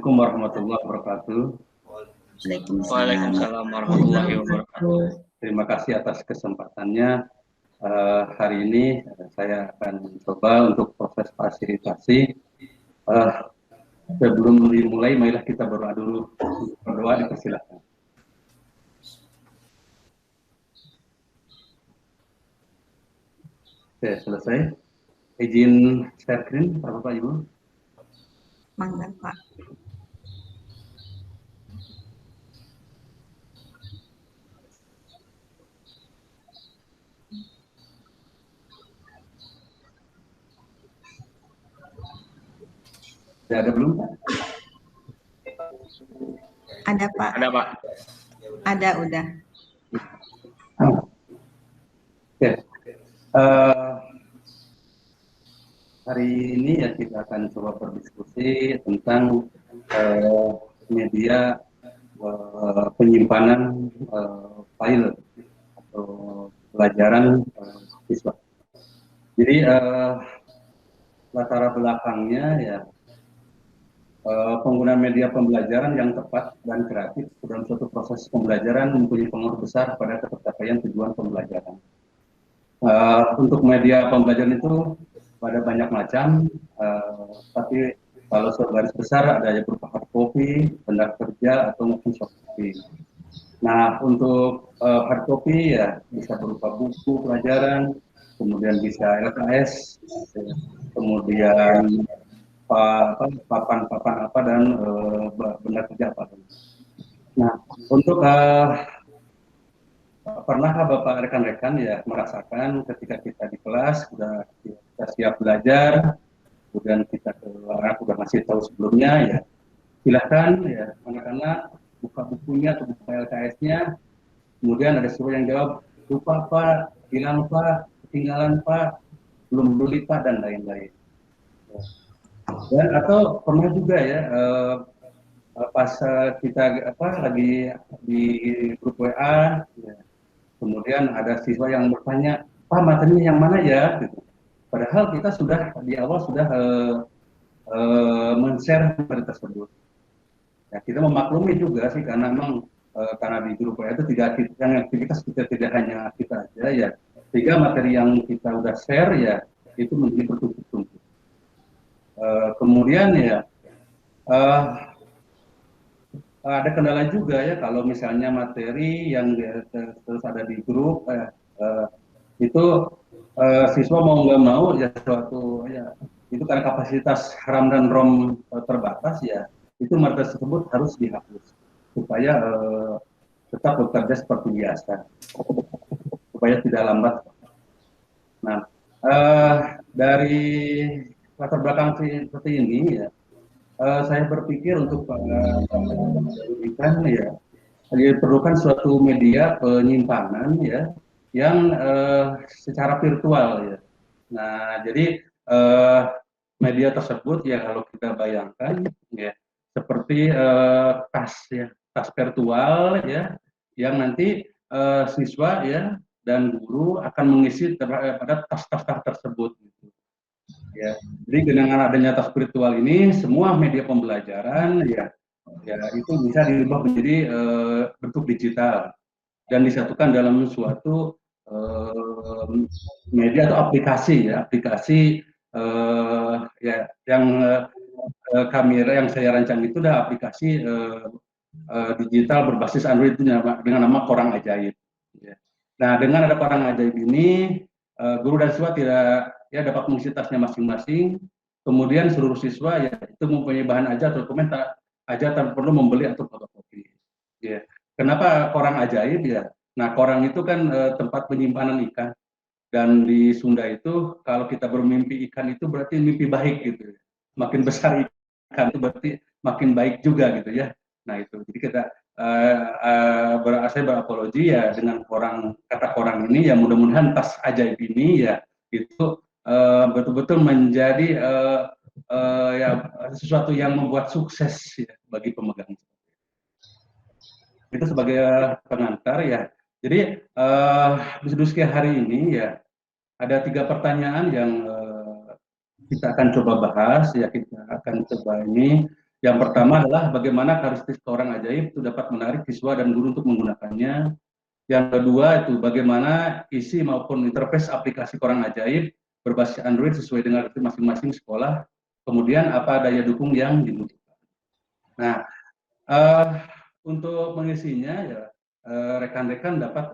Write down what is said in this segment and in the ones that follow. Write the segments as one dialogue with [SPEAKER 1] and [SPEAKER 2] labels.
[SPEAKER 1] Assalamualaikum warahmatullahi wabarakatuh.
[SPEAKER 2] Waalaikumsalam warahmatullahi wabarakatuh.
[SPEAKER 1] Terima kasih atas kesempatannya. Hari ini saya akan coba untuk proses fasilitasi. Sebelum dimulai, marilah kita berdoa dulu. Berdoa, dipersilakan. Oke, selesai. Izin share screen, Bapak Ibu.
[SPEAKER 3] Mangga, Pak.
[SPEAKER 1] Sudah ada belum, Pak?
[SPEAKER 3] Ada, Pak.
[SPEAKER 2] Ada, Pak.
[SPEAKER 3] Ada, udah.
[SPEAKER 1] Oke. Hari ini ya kita akan coba berdiskusi tentang media penyimpanan file atau pelajaran siswa. Jadi latar belakangnya ya penggunaan media pembelajaran yang tepat dan kreatif dalam suatu proses pembelajaran mempunyai pengaruh besar pada tercapaian tujuan pembelajaran. Untuk media pembelajaran itu ada banyak macam, tapi kalau segaris besar ada yang berupa hard copy, benda kerja, atau mungkin soft copy. Nah, untuk hard copy ya bisa berupa buku pelajaran, kemudian bisa LKS, kemudian papan-papan apa dan benda kerja apa. Nah, untuk pernahkah Bapak rekan-rekan ya merasakan ketika kita di kelas sudah kita siap belajar, kemudian kita sudah masih tahu sebelumnya ya, silahkan ya anak-anak buka bukunya atau buka LKS-nya, kemudian ada siswa yang jawab lupa Pak, hilang Pak, ketinggalan Pak, belum beli Pak, dan lain-lain. Dan atau pernah juga ya pas kita lagi di grup WA ya, kemudian ada siswa yang bertanya, Pak materinya yang mana ya? Gitu. Padahal kita sudah di awal sudah men-share materi tersebut. Ya, kita memaklumi juga sih karena memang karena di grup itu tidak yang aktivitas kita tidak hanya kita aja ya, sehingga materi yang kita udah share ya itu menjadi bertumpuk-tumpuk. Kemudian ya ada kendala juga ya kalau misalnya materi yang terus ada di grup itu siswa mau nggak mau ya suatu ya itu karena kapasitas RAM dan ROM terbatas ya itu materi tersebut harus dihapus supaya tetap bekerja seperti biasa supaya tidak lambat. Nah dari latar belakang seperti ini ya saya berpikir untuk pendidikan ya diperlukan suatu media penyimpanan ya yang secara virtual ya. Nah jadi media tersebut ya kalau kita bayangkan ya seperti tas virtual ya yang nanti siswa ya dan guru akan mengisi pada tas-tas tersebut gitu. Ya, jadi dengan adanya tas virtual ini, semua media pembelajaran ya itu bisa diubah menjadi bentuk digital dan disatukan dalam suatu media atau aplikasi ya, aplikasi ya yang kamera yang saya rancang itu adalah aplikasi digital berbasis Android dengan nama Korang Ajaib. Ya. Nah, dengan ada Korang Ajaib ini, guru dan siswa tidak ya dapat mengisi tasnya masing-masing. Kemudian seluruh siswa ya itu mempunyai bahan aja atau dokumen aja tanpa perlu membeli atau fotokopi. Ya. Kenapa Korang Ajaib ya? Nah, Korang itu kan tempat penyimpanan ikan. Dan di Sunda itu kalau kita bermimpi ikan itu berarti mimpi baik gitu. Makin besar ikan itu berarti makin baik juga gitu ya. Nah itu, jadi kita saya berapologi ya dengan kata Korang ini ya mudah-mudahan tas ajaib ini ya itu betul-betul menjadi ya sesuatu yang membuat sukses ya, bagi pemegang. Itu sebagai pengantar ya. Jadi diskusi hari ini ya ada 3 pertanyaan yang kita akan coba bahas ya, kita akan coba ini. Yang pertama adalah bagaimana karakteristik orang ajaib itu dapat menarik siswa dan guru untuk menggunakannya. Yang kedua itu bagaimana isi maupun interface aplikasi orang ajaib berbasis Android sesuai dengan masing-masing sekolah. Kemudian apa daya dukung yang dibutuhkan. Nah, untuk mengisinya ya rekan-rekan dapat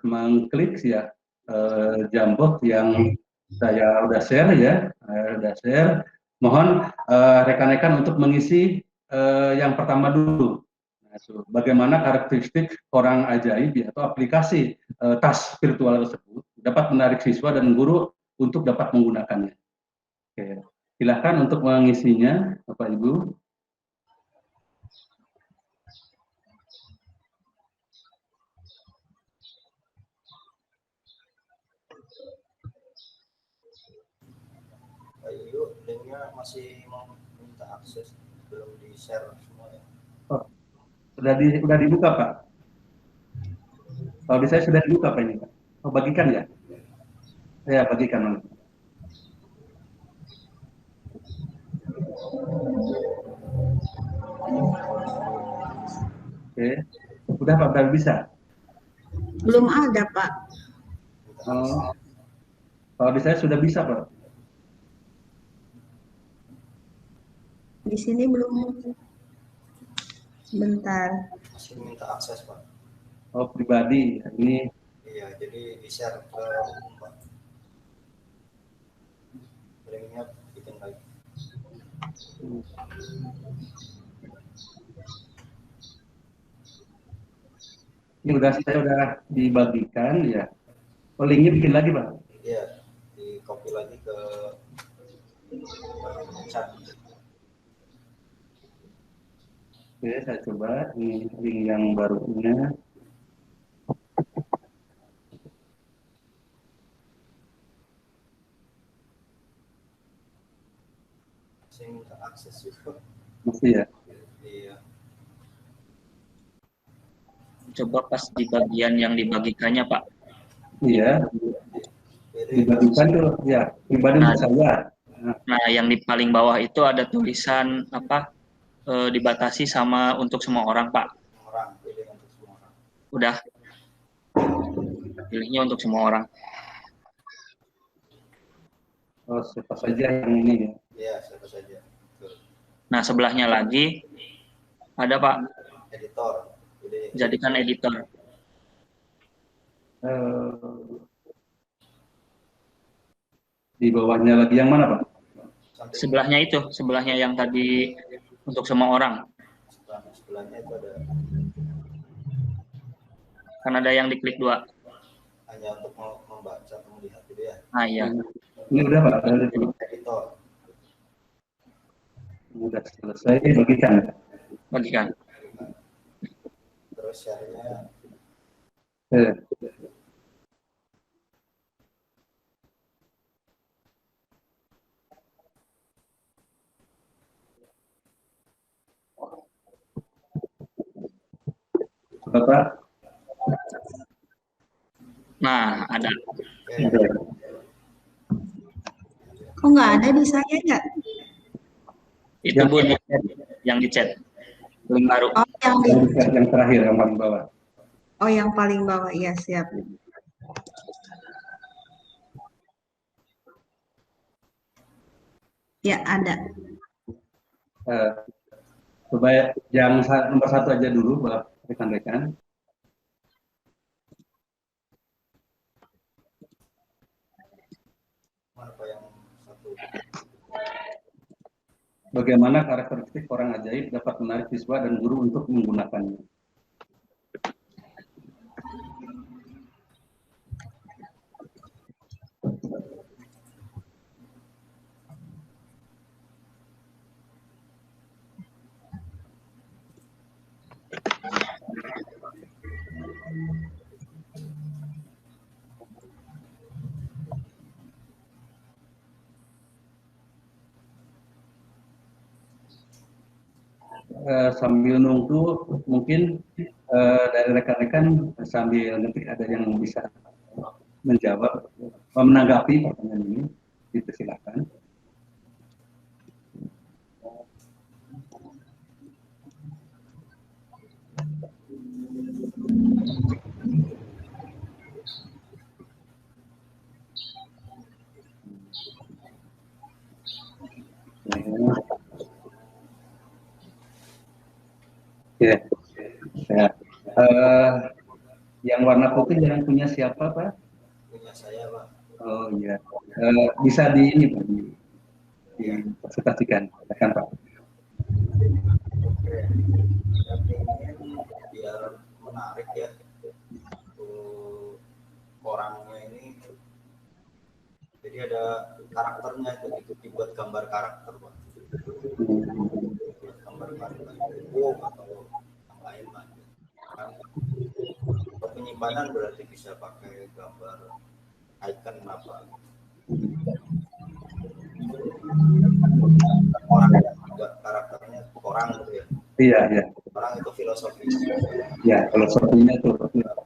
[SPEAKER 1] mengklik ya Jambox yang saya udah share ya, Mohon rekan-rekan untuk mengisi yang pertama dulu. Nah, bagaimana karakteristik orang ajaib ya, atau aplikasi tas virtual tersebut dapat menarik siswa dan guru untuk dapat menggunakannya. Oke, silakan untuk mengisinya, Bapak Ibu.
[SPEAKER 2] Ayo, linknya masih mau minta akses, belum di share semua ya.
[SPEAKER 1] Oh, sudah dibuka Pak. Kalau di saya sudah dibuka Pak ini Pak. Oh, bagikan ya? Ya, bagikan. Oke, udah Pak, udah bisa?
[SPEAKER 3] Belum ada, Pak.
[SPEAKER 1] Oh, kalau di saya sudah bisa Pak.
[SPEAKER 3] Di sini belum. Sebentar.
[SPEAKER 2] Masih minta akses Pak.
[SPEAKER 1] Oh, pribadi. Ini.
[SPEAKER 2] Iya, jadi di share ke umum Pak. Linknya bikin lagi.
[SPEAKER 1] Ini saya udah dibagikan ya. Oh, linknya bikin lagi Pak?
[SPEAKER 2] Iya, di copy lagi ke chat.
[SPEAKER 1] Oke, saya coba ini link yang barunya.
[SPEAKER 2] Saya minta akses juga.
[SPEAKER 1] Masih ya?
[SPEAKER 2] Iya.
[SPEAKER 4] Coba pas di bagian yang dibagikannya Pak.
[SPEAKER 1] Iya. Dibagikan tuh ya, pribadi untuk saya.
[SPEAKER 4] Nah, yang di paling bawah itu ada tulisan apa? Dibatasi sama untuk semua orang Pak.
[SPEAKER 2] Orang, pilih untuk semua orang.
[SPEAKER 4] Udah. Pilihnya untuk semua orang.
[SPEAKER 1] Oh, siapa saja yang ini ya?
[SPEAKER 2] Iya, siapa saja. Betul.
[SPEAKER 4] Nah, sebelahnya lagi ada Pak.
[SPEAKER 2] Editor.
[SPEAKER 4] Jadikan editor.
[SPEAKER 1] Di bawahnya lagi yang mana Pak?
[SPEAKER 4] Sebelahnya itu, sebelahnya yang tadi untuk semua orang.
[SPEAKER 2] Sebelahnya itu ada.
[SPEAKER 4] Kan ada yang diklik 2.
[SPEAKER 2] Hanya untuk membaca atau melihat gitu ya.
[SPEAKER 4] Nah, iya.
[SPEAKER 1] Ini udah Pak,
[SPEAKER 2] Editor.
[SPEAKER 1] Udah selesai, bagikan.
[SPEAKER 4] Bagikan.
[SPEAKER 2] Terus share-nya.
[SPEAKER 1] Bapak.
[SPEAKER 4] Nah, ada.
[SPEAKER 3] Kok nggak ada di saya nggak?
[SPEAKER 4] Itu Bu, yang di chat. Link baru.
[SPEAKER 3] Oh,
[SPEAKER 1] yang terakhir, yang paling bawah.
[SPEAKER 3] Oh, yang paling bawah, iya siap. Ya, ada.
[SPEAKER 1] Coba yang nomor 1 aja dulu, Bapak rekan-rekan. Bagaimana karakteristik orang ajaib dapat menarik siswa dan guru untuk menggunakannya? Sambil nunggu mungkin dari rekan-rekan sambil ngetik ada yang bisa menjawab, menanggapi pertanyaan ini, dipersilakan. Oke. Ya. Eh, yang warna putih yang punya siapa, Pak?
[SPEAKER 2] Punya saya, Pak.
[SPEAKER 1] Oh iya. Bisa di ini, Pak, dipresentasikan, silakan, Pak.
[SPEAKER 2] Oke. Saya ingin biar menarik ya untuk orangnya ini. Jadi ada karakternya itu dibuat gambar karakter, Pak. Buat gambar karakter itu atau yang lain lah. Kan untuk penyimpanan berarti bisa pakai gambar icon apa. Orang buat karakternya orang gitu ya.
[SPEAKER 1] Iya, iya.
[SPEAKER 2] Orang itu filosofi.
[SPEAKER 1] Ya, kalau sepertinya tuh.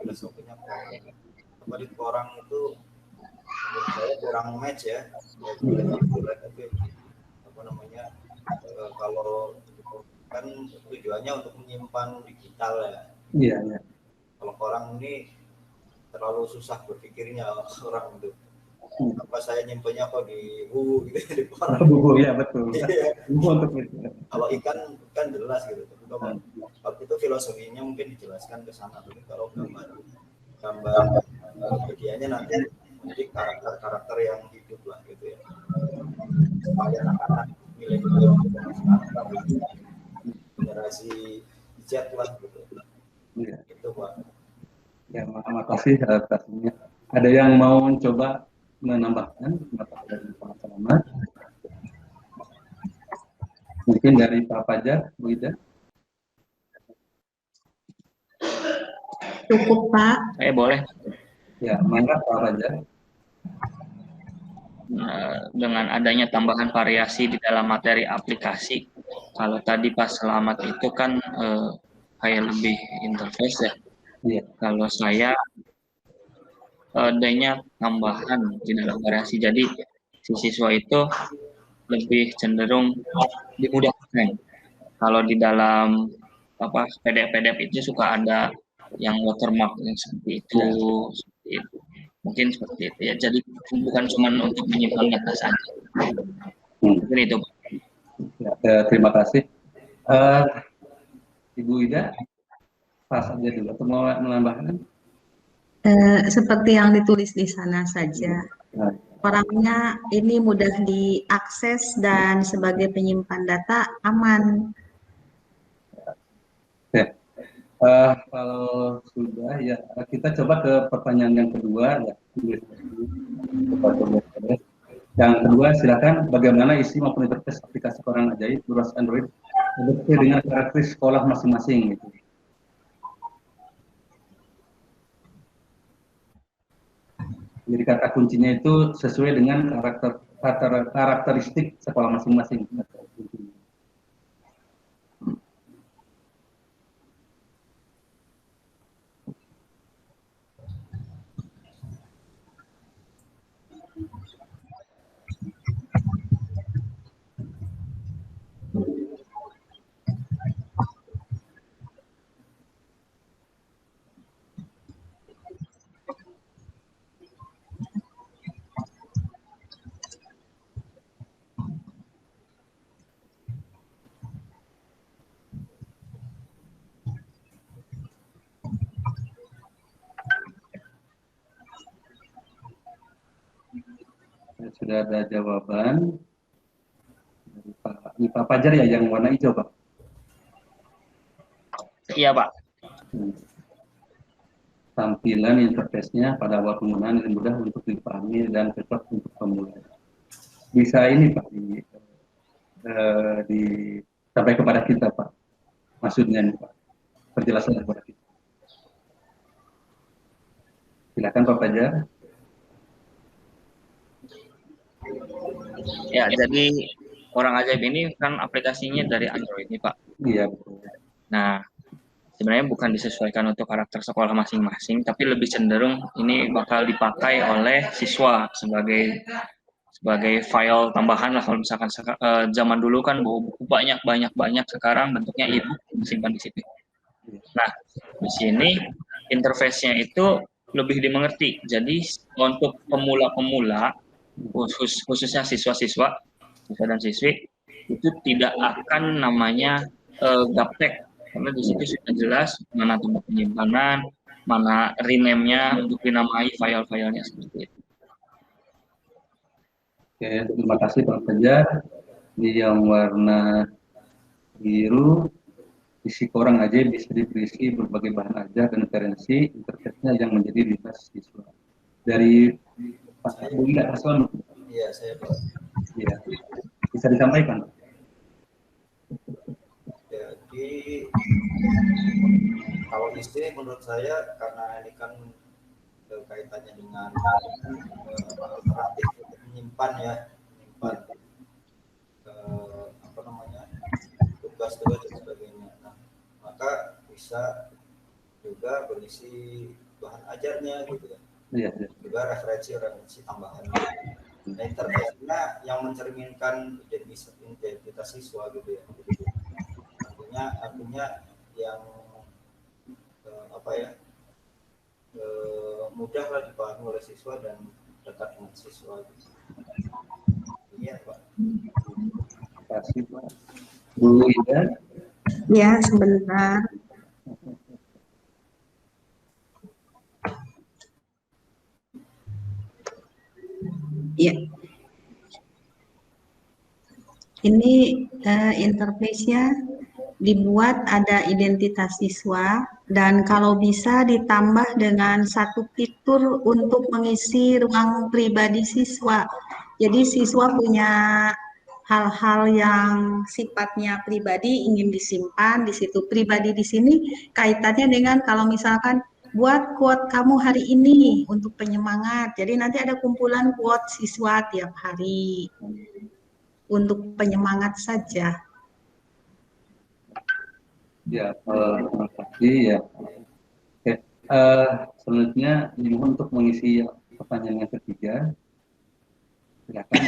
[SPEAKER 2] Filosofinya orang. Kembali ke orang itu menurut saya kurang match ya. Tapi apa namanya? Kalau kan tujuannya untuk menyimpan digital ya.
[SPEAKER 1] Iya, iya.
[SPEAKER 2] Kalau orang ini terlalu susah berpikirnya orang itu. Apa saya nyimpennya kok di buku gitu di koran.
[SPEAKER 1] Buku ya betul. Buku untuk itu.
[SPEAKER 2] Kalau ikan kan jelas gitu. Tapi kalau itu filosofinya mungkin dijelaskan ke sana. Tapi kalau gambar bagiannya nanti menjadi karakter yang hidup lah gitu ya. Supaya anak-anak milenial generasi Z lah gitu.
[SPEAKER 1] Iya.
[SPEAKER 2] Itu Pak.
[SPEAKER 1] Ya, makasih atasnya. Ada yang mau coba menambahkan dari Pak Selamat? Mungkin dari Pak Fajar, Bu Ida?
[SPEAKER 3] Cukup, Pak.
[SPEAKER 4] Boleh.
[SPEAKER 1] Ya, mangga Pak Fajar.
[SPEAKER 4] Dengan adanya tambahan variasi di dalam materi aplikasi, kalau tadi Pak Selamat itu kan kayak lebih interface ya.
[SPEAKER 1] Iya.
[SPEAKER 4] Kalau saya adanya tambahan di dalam variasi, jadi si siswa itu lebih cenderung dimudahkan. Kalau di dalam PDF itu suka ada yang watermark yang seperti itu, seperti itu. Mungkin seperti itu ya. Jadi bukan cuma untuk menyimpan data saja. Mungkin itu.
[SPEAKER 1] Ya, terima kasih. Ibu Ida, pas aja dulu atau mau menambahkan?
[SPEAKER 3] Seperti yang ditulis di sana saja. Orangnya ini mudah diakses dan sebagai penyimpan data aman.
[SPEAKER 1] Ya. Kalau sudah ya kita coba ke pertanyaan yang kedua ya. Yang kedua silakan, bagaimana isi maupun interface aplikasi Koran Ajaib berbasis Android dengan karakteristik sekolah masing-masing gitu. Jadi kata kuncinya itu sesuai dengan karakteristik sekolah masing-masing. Sudah ada jawaban dari Pak Fajar ya, yang warna hijau Pak.
[SPEAKER 4] Iya Pak.
[SPEAKER 1] Tampilan interface-nya pada awal penggunaan lebih mudah untuk dipahami dan cocok untuk pemula. Bisa ini Pak sampai kepada kita Pak. Maksudnya nih Pak, penjelasan kepada kita. Silakan Pak Fajar.
[SPEAKER 4] Ya, jadi Orang Ajaib ini kan aplikasinya dari Android nih Pak.
[SPEAKER 1] Iya betul.
[SPEAKER 4] Nah, sebenarnya bukan disesuaikan untuk karakter sekolah masing-masing, tapi lebih cenderung ini bakal dipakai oleh siswa sebagai file tambahan lah. Kalau misalkan zaman dulu kan bawa buku banyak, sekarang bentuknya e-book disimpan di situ. Nah, di sini interface-nya itu lebih dimengerti. Jadi untuk pemula-pemula, khususnya siswa-siswa dan siswi, itu tidak akan namanya gaptek Karena di situ sudah jelas mana tempat penyimpanan, mana rename-nya untuk dinamai file-filenya seperti itu.
[SPEAKER 1] Oke, terima kasih Pak Fajar. Ini yang warna biru, isi koran aja bisa berisi berbagai bahan ajar dan referensi interface-nya yang menjadi prioritas siswa. Dari Pak Bu Ida Aslam.
[SPEAKER 2] Iya, saya Pak.
[SPEAKER 1] Iya. Bisa disampaikan.
[SPEAKER 2] Jadi kalau di sini menurut saya karena ini kan kaitannya dengan alternatif untuk menyimpan ya, menyimpan apa namanya tugas-tugas dan sebagainya. Nah, maka bisa juga berisi bahan ajarnya gitu ya.
[SPEAKER 1] Iya.
[SPEAKER 2] Juga referensi tambahan. Nah, interface-nya yang mencerminkan identitas siswa gitu ya. Artinya yang apa ya, mudahlah dipahami oleh siswa dan dekat dengan siswa. Iya Pak.
[SPEAKER 1] Terima kasih Pak. Bu Ida.
[SPEAKER 3] Ya, sebentar. Ya. Ini interface-nya dibuat ada identitas siswa dan kalau bisa ditambah dengan satu fitur untuk mengisi ruang pribadi siswa. Jadi siswa punya hal-hal yang sifatnya pribadi ingin disimpan di situ. Pribadi di sini kaitannya dengan kalau misalkan buat quote kamu hari ini untuk penyemangat. Jadi nanti ada kumpulan quote siswa tiap hari untuk penyemangat saja.
[SPEAKER 1] Ya, terima kasih ya. Oke, selanjutnya dimohon untuk mengisi pertanyaan yang ketiga. Silakan.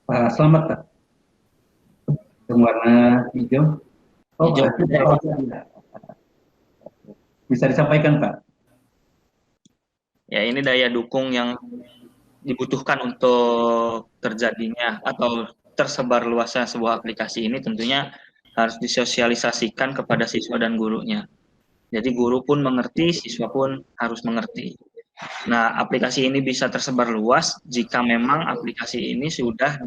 [SPEAKER 1] Pak Selamat Pak. Yang warna hijau. Oh,
[SPEAKER 4] Hijau.
[SPEAKER 1] Bisa disampaikan Pak.
[SPEAKER 4] Ya, ini daya dukung yang dibutuhkan untuk terjadinya atau tersebar luasnya sebuah aplikasi ini tentunya harus disosialisasikan kepada siswa dan gurunya. Jadi guru pun mengerti, siswa pun harus mengerti. Nah, aplikasi ini bisa tersebar luas jika memang aplikasi ini sudah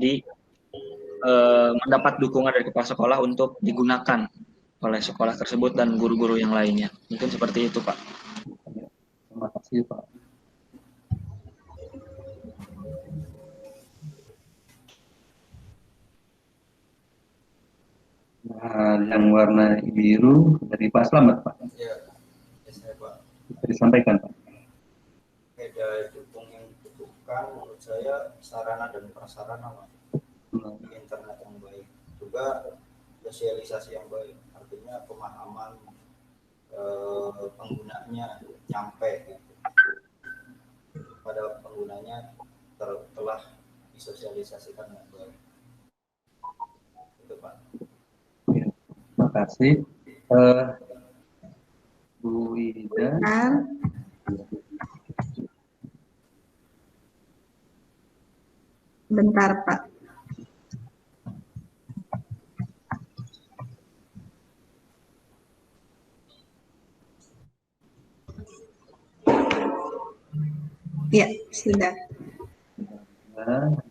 [SPEAKER 4] mendapat dukungan dari kepala sekolah untuk digunakan oleh sekolah tersebut dan guru-guru yang lainnya. Mungkin seperti itu, Pak.
[SPEAKER 1] Terima kasih, Pak. Nah, yang warna biru dari Pak Selamat, Pak.
[SPEAKER 2] Ya, saya Pak.
[SPEAKER 1] Bisa disampaikan, Pak.
[SPEAKER 2] Daya dukung yang dibutuhkan menurut saya sarana dan prasarana, Pak. Internet yang baik, juga sosialisasi yang baik, artinya pemahaman penggunanya nyampe gitu. Pada penggunanya telah disosialisasikan dengan baik. Itu Pak.
[SPEAKER 1] Terima kasih. Bu Ida.
[SPEAKER 3] Bentar, Pak. Ya, sudah.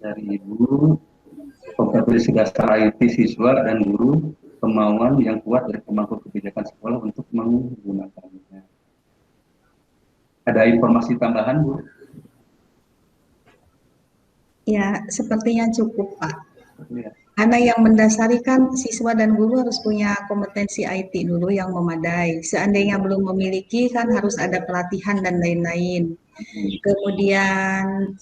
[SPEAKER 1] Dari Ibu, kompetensi dasar IT siswa dan guru, kemauan yang kuat dari pemangku kebijakan sekolah untuk menggunakannya. Ada informasi tambahan, Bu?
[SPEAKER 3] Ya, sepertinya cukup, Pak.
[SPEAKER 1] Ya.
[SPEAKER 3] Karena yang mendasari kan siswa dan guru harus punya kompetensi IT dulu yang memadai. Seandainya belum memiliki kan harus ada pelatihan dan lain-lain. Kemudian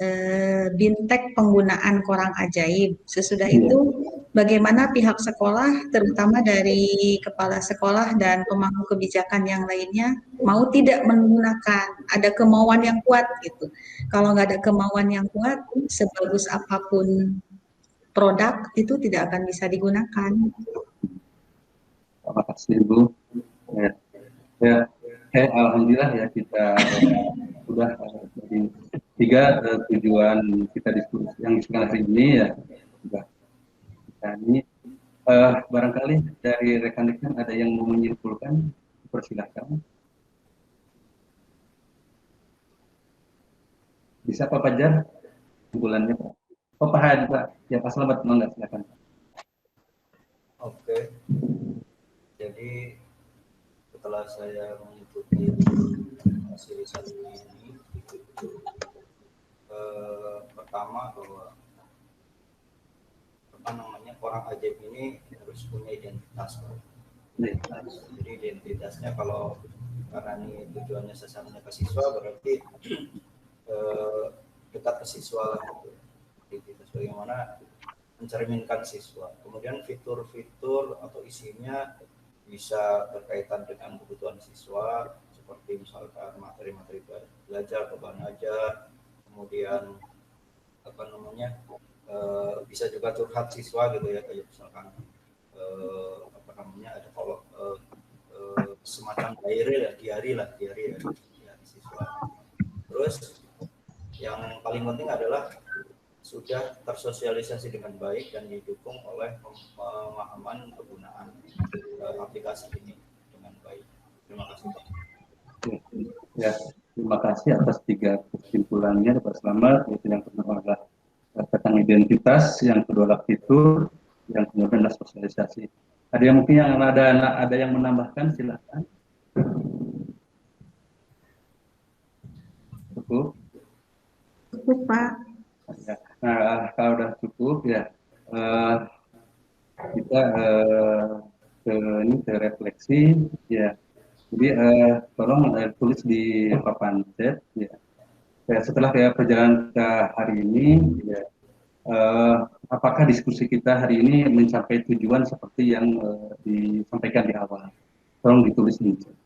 [SPEAKER 3] bintek penggunaan Korang Ajaib. Sesudah itu bagaimana pihak sekolah, terutama dari kepala sekolah dan pemangku kebijakan yang lainnya, mau tidak menggunakan, ada kemauan yang kuat gitu. Kalau nggak ada kemauan yang kuat, sebagus apapun produk itu tidak akan bisa digunakan.
[SPEAKER 1] Terima kasih Bu. Ya, ya, alhamdulillah ya kita sudah dari 3 tujuan kita diskusi yang sekarang hari ini ya sudah kita ini barangkali dari rekan-rekan ada yang mau menyimpulkan, persilahkan. Bisa Pak Fajar simpulannya Pak. Oh Pak Hadi Pak, ya Pak Selamat mangga silakan.
[SPEAKER 2] Oke, jadi setelah saya mengikuti hasil riset ini, pertama bahwa orang ajaib ini harus punya identitas. Jadi identitasnya kalau karena ini tujuannya sasarannya ke siswa berarti dekat ke siswa gitu. Identitas bagaimana mencerminkan siswa. Kemudian fitur-fitur atau isinya bisa berkaitan dengan kebutuhan siswa seperti misalkan materi-materi belajar, bahan ajar, kemudian bisa juga curhat siswa gitu ya, kayak misalkan ada kalau semacam diary ya siswa. Terus yang paling penting adalah sudah tersosialisasi dengan baik dan didukung oleh pemahaman penggunaan aplikasi ini dengan baik. Terima kasih Pak.
[SPEAKER 1] Ya, terima kasih atas 3 kesimpulannya Pak Selamat. Yaitu yang pertama adalah tentang identitas, yang kedua adalah fitur, yang kemudian adalah sosialisasi. Ada yang mungkin yang ada yang menambahkan, silakan. Cukup.
[SPEAKER 3] Cukup Pak.
[SPEAKER 1] Ya. Nah, kalau sudah cukup ya kita ke refleksi ya. Jadi tolong tulis di papan chat ya. Setelah perjalanan ke hari ini ya, apakah diskusi kita hari ini mencapai tujuan seperti yang disampaikan di awal? Tolong ditulis di chat.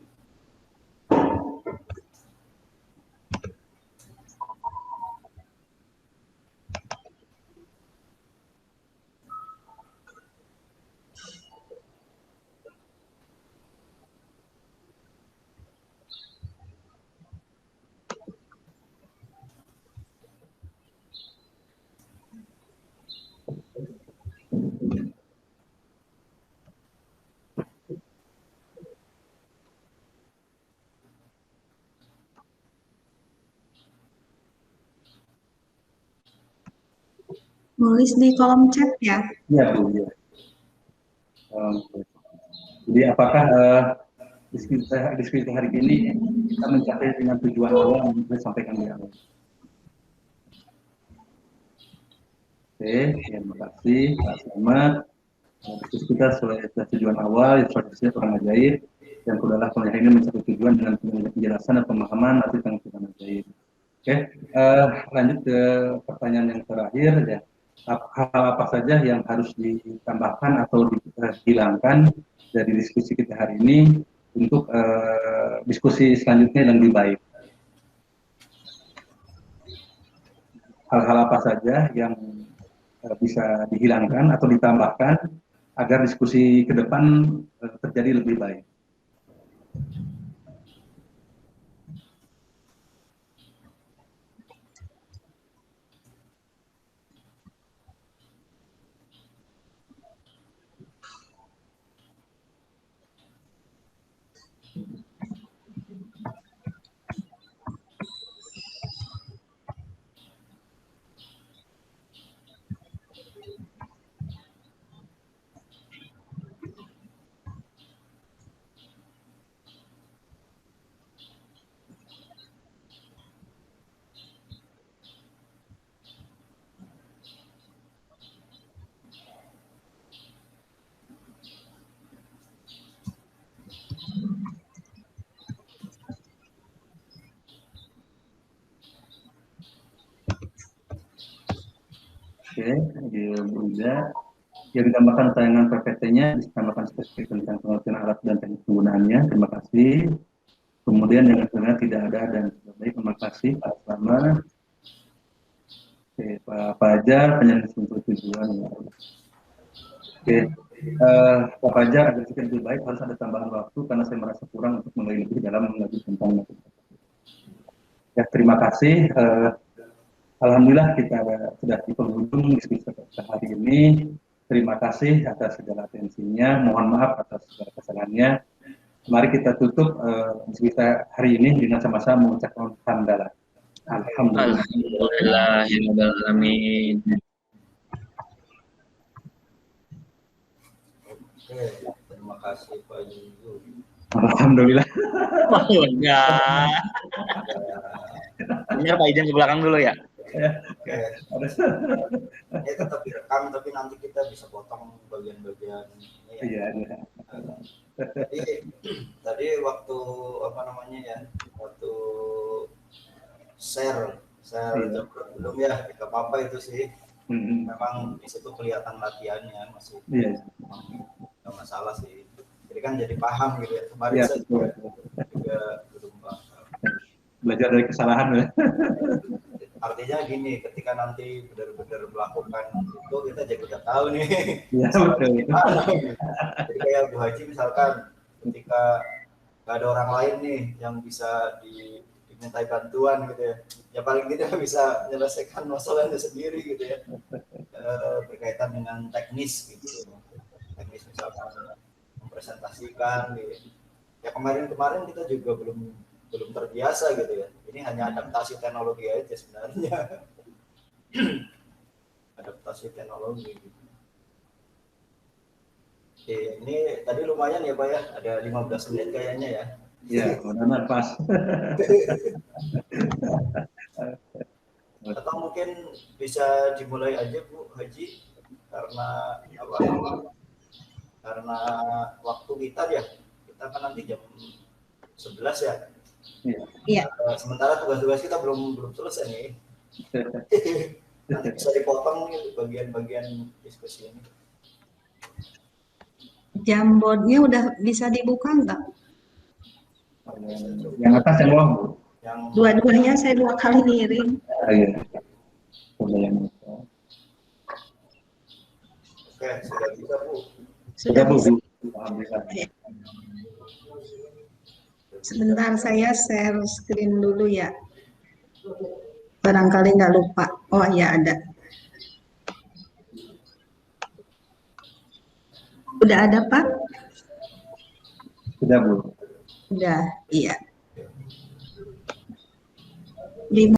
[SPEAKER 3] Nulis di kolom chat ya.
[SPEAKER 1] Iya Bu. Ya. Jadi apakah diskusi hari ini kita mencapai dengan tujuan awal yang disampaikan di awal? Oke, terima kasih Pak Selamat. Diskusi kita sesuai tujuan awal, instruksinya orang ajaib. Yang kedua adalah hari ini mencapai tujuan dengan penjelasan dan pemahaman arti tentang Tuhan ajaib. Oke, lanjut ke pertanyaan yang terakhir ya. Hal apa saja yang harus ditambahkan atau dihilangkan dari diskusi kita hari ini untuk diskusi selanjutnya yang lebih baik? Hal-hal apa saja yang bisa dihilangkan atau ditambahkan agar diskusi ke depan terjadi lebih baik? Oke, di Buda. Yang ditambahkan tayangan PPT-nya, ditambahkan spesifik tentang pengertian alat dan teknik penggunaannya. Terima kasih. Kemudian yang sebenarnya tidak ada dan baik, terima kasih Pak Sama. Oke, Pak Fajar, penyelesaian untuk tujuan. Ya. Oke, Pak Fajar, agar sedikit lebih baik harus ada tambahan waktu karena saya merasa kurang untuk mulai lebih dalam mengaji tentang ya, terima kasih. Alhamdulillah kita sudah di penghujung diskusi hari ini. Terima kasih atas segala atensinya. Mohon maaf atas segala kesalahannya. Mari kita tutup diskusi hari ini dengan sama-sama mengucapkan hamdalah. Alhamdulillah.
[SPEAKER 4] Alhamdulillahirobbilalamin.
[SPEAKER 2] Oke, terima kasih Pak Yuyu.
[SPEAKER 1] Alhamdulillah.
[SPEAKER 4] Oh enggak. Bener Pak izin ke belakang dulu ya.
[SPEAKER 2] Oke. Ini tetap direkam tapi nanti kita bisa potong bagian-bagian ini ya.
[SPEAKER 1] Iya.
[SPEAKER 2] Tadi waktu apa namanya ya, waktu share belum ya, tidak apa-apa itu sih. Memang di situ kelihatan latihannya masih.
[SPEAKER 1] Iya.
[SPEAKER 2] Nggak masalah sih. Jadi kan jadi paham gitu ya. Kemarin
[SPEAKER 1] Ya,
[SPEAKER 2] saya juga belum paham.
[SPEAKER 1] Belajar dari kesalahan ya.
[SPEAKER 2] Artinya gini, ketika nanti benar-benar melakukan itu kita jadi udah tahu nih.
[SPEAKER 1] Iya, betul.
[SPEAKER 2] Jadi kayak Bu Haji misalkan ketika nggak ada orang lain nih yang bisa dimintai bantuan gitu ya, ya paling tidak bisa menyelesaikan masalahnya sendiri gitu ya, berkaitan dengan teknis gitu, teknis misalkan mempresentasikan gitu. Ya kemarin kita juga belum terbiasa gitu ya. Ini hanya adaptasi teknologi aja sebenarnya. Adaptasi teknologi gitu. Oke, ini tadi lumayan ya Pak ya, ada 15 menit kayaknya ya.
[SPEAKER 1] Iya, benar pas.
[SPEAKER 2] Atau mungkin bisa dimulai aja Bu Haji karena apa? Karena waktu kita ya, kita kan nanti jam 11 ya.
[SPEAKER 3] Iya.
[SPEAKER 2] Sementara tugas-tugas kita belum selesai nih. Nanti bisa dipotong nih bagian-bagian diskusi ini.
[SPEAKER 3] Jamboardnya udah bisa dibuka nggak?
[SPEAKER 1] Yang atas yang bawah, Bu.
[SPEAKER 2] Yang
[SPEAKER 3] Dua-duanya saya 2 kali miring.
[SPEAKER 1] Iya. Sudah yang
[SPEAKER 2] Oke, sudah bisa Bu.
[SPEAKER 3] Sudah
[SPEAKER 1] Bu.
[SPEAKER 3] bisa.
[SPEAKER 1] Alhamdulillah.
[SPEAKER 3] Sebentar saya share screen dulu ya. Barangkali nggak lupa. Oh ya ada. Udah ada Pak?
[SPEAKER 1] Sudah Bu.
[SPEAKER 3] Udah, iya.